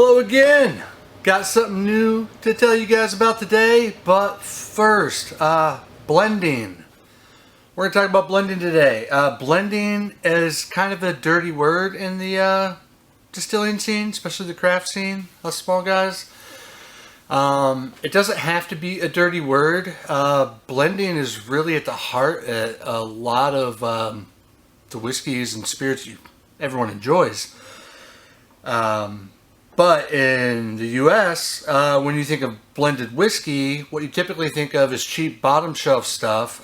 Hello again. Got something new to tell you guys about today, but first, blending. We're going to talk about blending today. Blending is kind of a dirty word in the distilling scene, especially the craft scene, us small guys. It doesn't have to be a dirty word. Blending is really at the heart of a lot of the whiskeys and spirits everyone enjoys. But in the US, when you think of blended whiskey, what you typically think of is cheap bottom shelf stuff,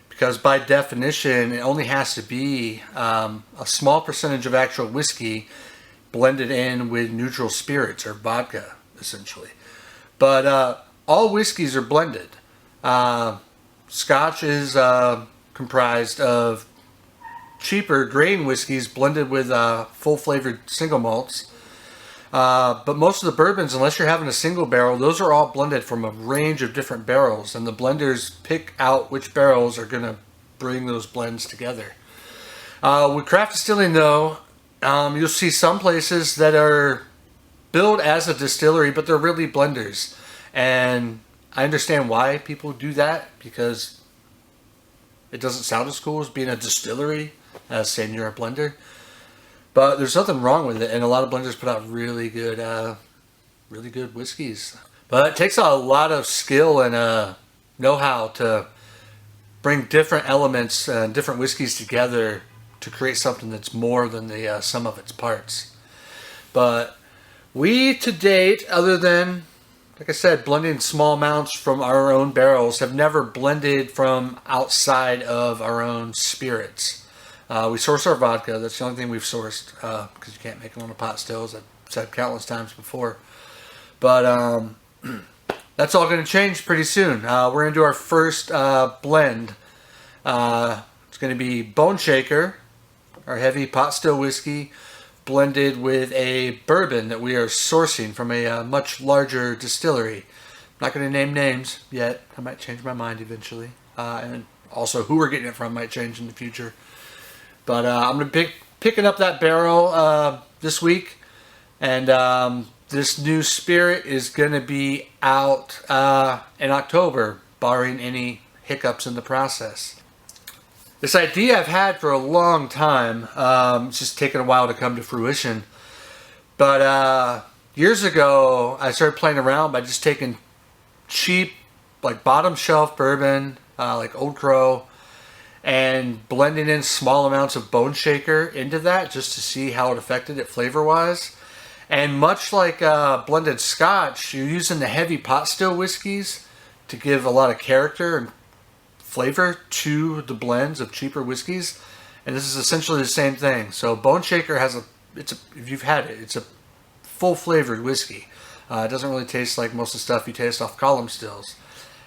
because by definition, it only has to be a small percentage of actual whiskey blended in with neutral spirits or vodka, essentially. But all whiskeys are blended. Scotch is comprised of cheaper grain whiskeys blended with full flavored single malts. But most of the bourbons, unless you're having a single barrel, those are all blended from a range of different barrels, and the blenders pick out which barrels are going to bring those blends together. With craft distilling, though, you'll see some places that are billed as a distillery, but they're really blenders. And I understand why people do that, because it doesn't sound as cool as being a distillery as saying you're a blender. But there's nothing wrong with it, and a lot of blenders put out really good whiskeys. But it takes a lot of skill and know-how to bring different elements and different whiskeys together to create something that's more than the sum of its parts. But we, to date, other than, like I said, blending small amounts from our own barrels, have never blended from outside of our own spirits. We source our vodka. That's the only thing we've sourced, because you can't make them on a pot still, as I've said countless times before. But that's all going to change pretty soon. We're going to do our first blend. It's going to be Bone Shaker, our heavy pot still whiskey, blended with a bourbon that we are sourcing from a much larger distillery. I'm not going to name names yet. I might change my mind eventually. And also who we're getting it from might change in the future. But I'm going to be picking up that barrel this week. And this new spirit is going to be out in October, barring any hiccups in the process. This idea I've had for a long time. It's just taken a while to come to fruition. But years ago, I started playing around by just taking cheap, like bottom shelf bourbon, like Old Crow, and blending in small amounts of Bone Shaker into that just to see how it affected it flavor-wise. And much like blended Scotch, you're using the heavy pot still whiskeys to give a lot of character and flavor to the blends of cheaper whiskeys. And this is essentially the same thing. So Bone Shaker has if you've had it, it's a full-flavored whiskey. It doesn't really taste like most of the stuff you taste off column stills.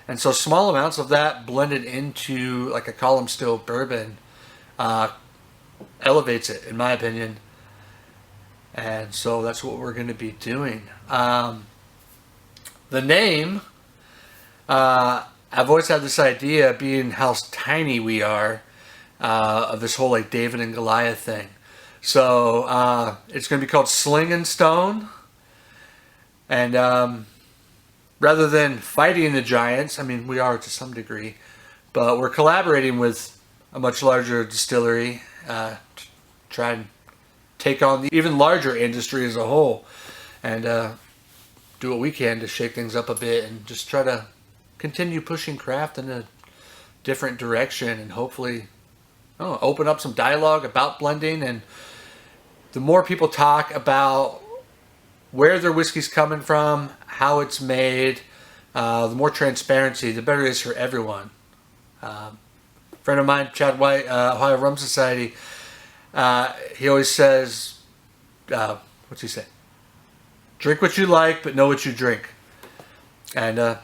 And so small amounts of that blended into like a column still bourbon elevates it, in my opinion. And so that's what we're going to be doing. The name, I've always had this idea, being how tiny we are, of this whole like David and Goliath thing. So it's going to be called Sling and Stone. And rather than fighting the giants, I mean, we are to some degree, but we're collaborating with a much larger distillery to try and take on the even larger industry as a whole, and do what we can to shake things up a bit and just try to continue pushing craft in a different direction, and hopefully open up some dialogue about blending. And the more people talk about where their whiskey's coming from, how it's made, the more transparency, the better it is for everyone. A friend of mine, Chad White, Ohio Rum Society, he always says, what's he say? Drink what you like, but know what you drink. And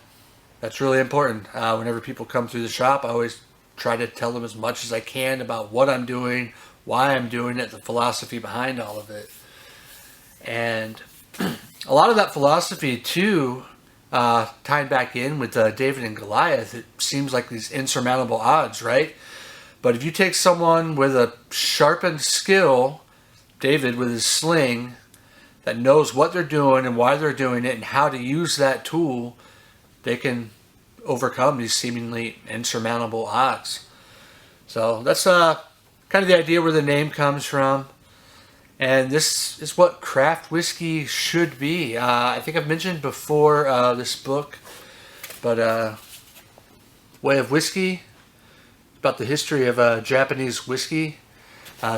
that's really important. Whenever people come through the shop, I always try to tell them as much as I can about what I'm doing, why I'm doing it, the philosophy behind all of it. And a lot of that philosophy, too, tied back in with David and Goliath, it seems like these insurmountable odds, right? But if you take someone with a sharpened skill, David with his sling, that knows what they're doing and why they're doing it and how to use that tool, they can overcome these seemingly insurmountable odds. So that's kind of the idea where the name comes from. And this is what craft whiskey should be. I think I've mentioned before this book, but Way of Whiskey, about the history of Japanese whiskey.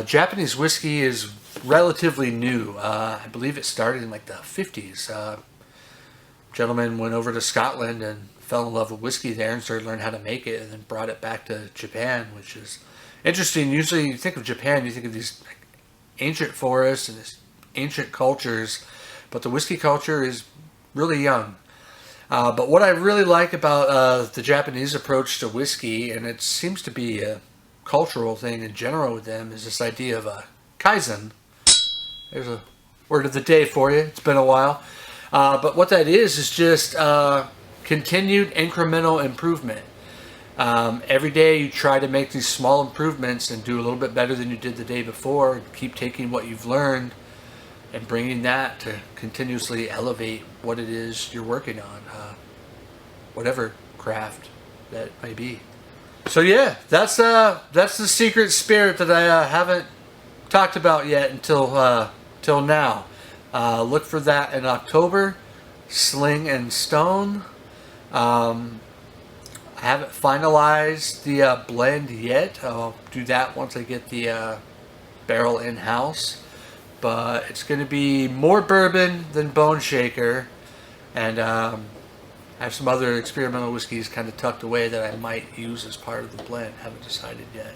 Japanese whiskey is relatively new. I believe it started in like the 50s. Gentleman went over to Scotland and fell in love with whiskey there and started learning how to make it, and then brought it back to Japan, which is interesting. Usually you think of Japan, you think of these ancient forests and this ancient cultures, but the whiskey culture is really young. But what I really like about the Japanese approach to whiskey, and it seems to be a cultural thing in general with them, is this idea of kaizen. There's a word of the day for you. It's been a while. But what that is just continued incremental improvement. Every day you try to make these small improvements and do a little bit better than you did the day before. And keep taking what you've learned and bringing that to continuously elevate what it is you're working on, whatever craft that may be. So yeah, that's the secret spirit that I haven't talked about yet until till now. Look for that in October. Sling and Stone. I haven't finalized the blend yet. I'll do that once I get the barrel in-house. But it's going to be more bourbon than Bone Shaker. And I have some other experimental whiskeys kind of tucked away that I might use as part of the blend. Haven't decided yet.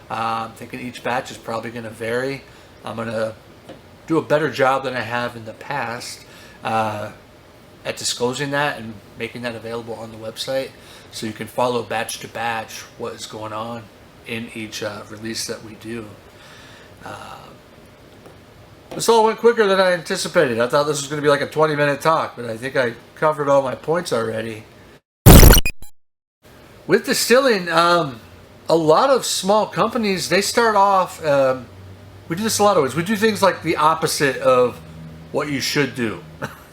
I'm thinking each batch is probably going to vary. I'm going to do a better job than I have in the past at disclosing that and making that available on the website, so you can follow batch to batch what is going on in each release that we do. This all went quicker than I anticipated. I thought this was going to be like a 20-minute talk, but I think I covered all my points already. With distilling, a lot of small companies, they start off, we do this a lot of ways. We do things like the opposite of what you should do,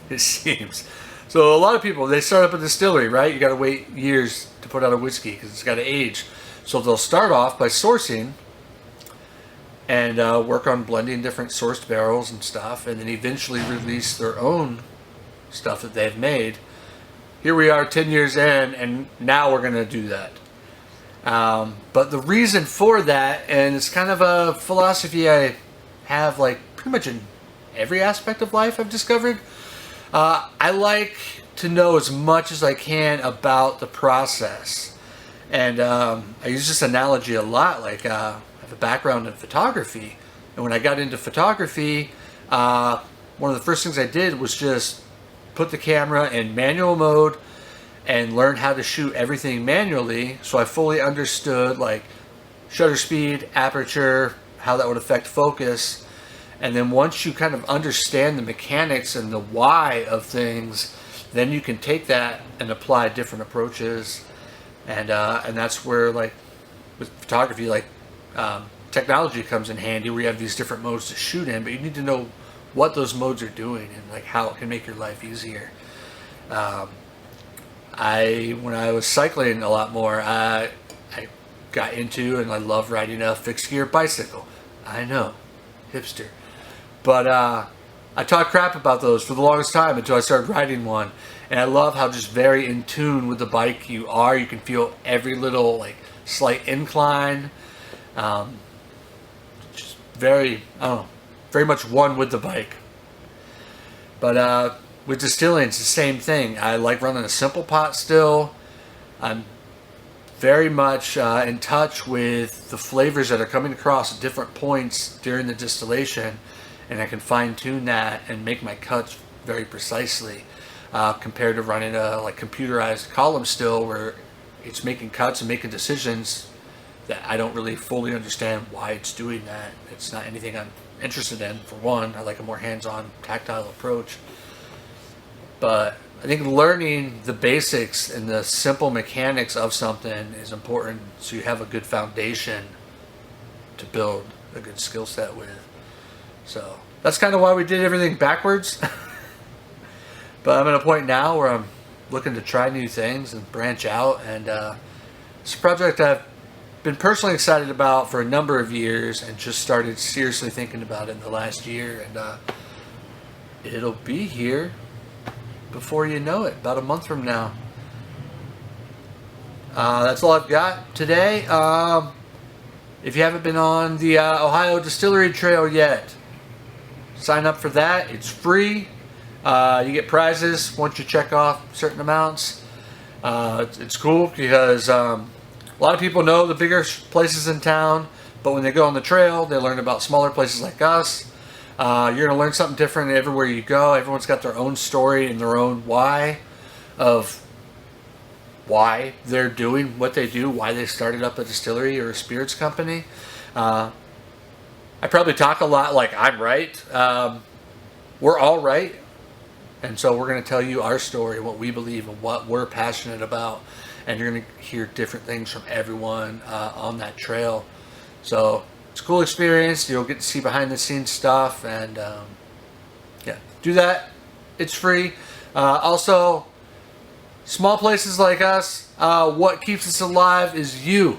it seems. So a lot of people, they start up a distillery, right? You got to wait years to put out a whiskey because it's got to age. So they'll start off by sourcing and work on blending different sourced barrels and stuff, and then eventually release their own stuff that they've made. Here we are 10 years in, and now we're going to do that. But the reason for that, and it's kind of a philosophy I have like pretty much in every aspect of life I've discovered, I like to know as much as I can about the process. And I use this analogy a lot. Like I have a background in photography, and when I got into photography, one of the first things I did was just put the camera in manual mode and learn how to shoot everything manually, so I fully understood like shutter speed, aperture, how that would affect focus. And then once you kind of understand the mechanics and the why of things, then you can take that and apply different approaches. And that's where, like with photography, like technology comes in handy, where you have these different modes to shoot in, but you need to know what those modes are doing and like how it can make your life easier. When I was cycling a lot more, I got into, and I love riding a fixed gear bicycle. I know, hipster. But I talked crap about those for the longest time until I started riding one. And I love how just very in tune with the bike you are. You can feel every little like slight incline. Just very, I don't know, very much one with the bike. But with distilling, it's the same thing. I like running a simple pot still. I'm very much in touch with the flavors that are coming across at different points during the distillation, and I can fine tune that and make my cuts very precisely, compared to running a like computerized column still, where it's making cuts and making decisions that I don't really fully understand why it's doing that. It's not anything I'm interested in. For one, I like a more hands-on, tactile approach. But I think learning the basics and the simple mechanics of something is important, so you have a good foundation to build a good skill set with. So that's kind of why we did everything backwards. But I'm at a point now where I'm looking to try new things and branch out, and it's a project I've been personally excited about for a number of years and just started seriously thinking about it in the last year, and it'll be here before you know it, about a month from now. That's all I've got today. If you haven't been on the Ohio Distillery Trail yet, sign up for that. It's free. You get prizes once you check off certain amounts. It's cool because a lot of people know the bigger places in town, but when they go on the trail, they learn about smaller places like us. You're going to learn something different everywhere you go. Everyone's got their own story and their own why of why they're doing what they do, why they started up a distillery or a spirits company. I probably talk a lot like I'm right. We're all right. And so we're going to tell you our story, what we believe, and what we're passionate about. And you're going to hear different things from everyone on that trail. So it's a cool experience. You'll get to see behind the scenes stuff. And yeah, do that. It's free. Also, small places like us, what keeps us alive is you.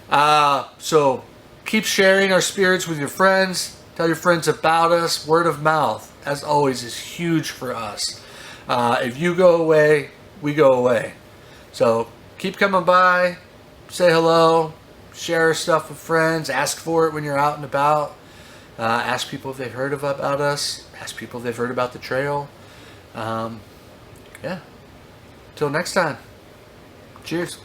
So keep sharing our spirits with your friends. Tell your friends about us. Word of mouth, as always, is huge for us. If you go away, we go away. So keep coming by, say hello, share our stuff with friends, ask for it when you're out and about. Ask people if they've heard about us. Ask people if they've heard about the trail. Yeah. Till next time. Cheers.